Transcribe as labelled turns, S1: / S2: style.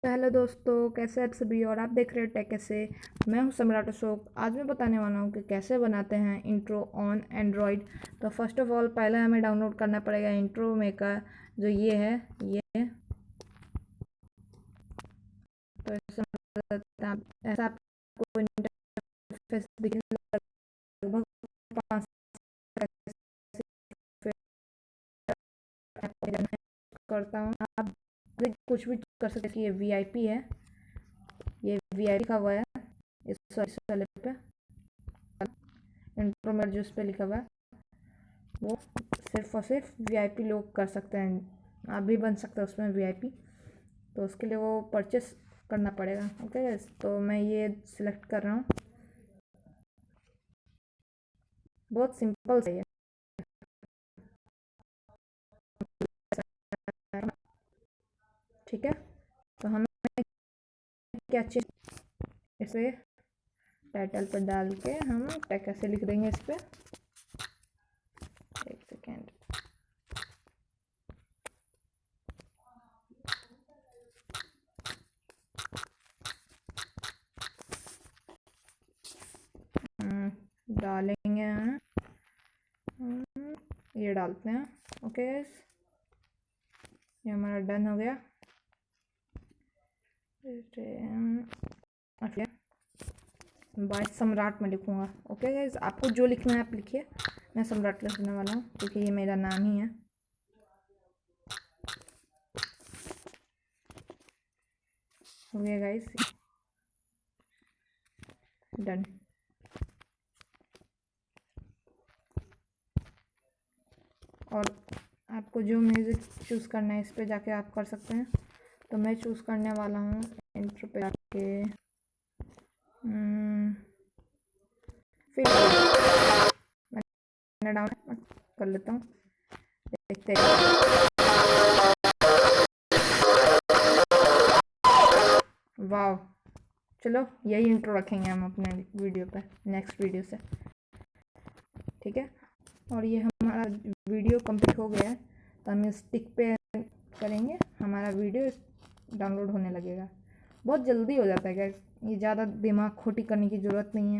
S1: तो हेलो दोस्तों, कैसे आप सभी। और आप देख रहे हैं टेक कैसे। मैं हूं सम्राट अशोक। आज मैं बताने वाला हूं कि कैसे बनाते हैं इंट्रो ऑन एंड्रॉयड। तो फर्स्ट ऑफ ऑल पहले हमें डाउनलोड करना पड़ेगा इंट्रो मेकर, जो ये है। ये तो ऐसा आपको इंटरफेस दिखने लगभग 5 करता हूँ। आप कुछ भी कर सकते हैं कि ये वीआईपी है, ये वीआईपी लिखा हुआ है इस वाले पे। इंट्रो में जो उस पर लिखा हुआ है वो सिर्फ और सिर्फ वीआईपी लोग कर सकते हैं। आप भी बन सकते हैं उसमें वीआईपी। तो उसके लिए वो परचेस करना पड़ेगा। ओके गाइस, तो मैं ये सिलेक्ट कर रहा हूँ। बहुत सिंपल से है। ठीक है, तो हमें क्या चीज़ इसे टाइटल पर डाल के हम टैग कैसे लिख देंगे इस पर। एक सेकेंड। डालेंगे हम, ये डालते हैं। ओके, ये हमारा डन हो गया। बाय सम्राट में लिखूंगा। ओके गाइज, आपको जो लिखना है आप लिखिए। मैं सम्राट लिखने वाला हूँ क्योंकि ये मेरा नाम ही है। हो गया गाइज, डन। और आपको जो म्यूज़िक चूज़ करना है इस पे जाके आप कर सकते हैं। तो मैं चूज़ करने वाला हूँ इंट्रो पे जाके फिर मैं डाउन कर लेता हूँ, देखते हैं। वाह, चलो यही इंट्रो रखेंगे हम अपने वीडियो पे, नेक्स्ट वीडियो से। ठीक है, और ये हमारा वीडियो कंप्लीट हो गया है। तो हम इस टिक पे करेंगे, हमारा वीडियो डाउनलोड होने लगेगा। बहुत जल्दी हो जाता है गाइस, ये ज़्यादा दिमाग खोटी करने की ज़रूरत नहीं है।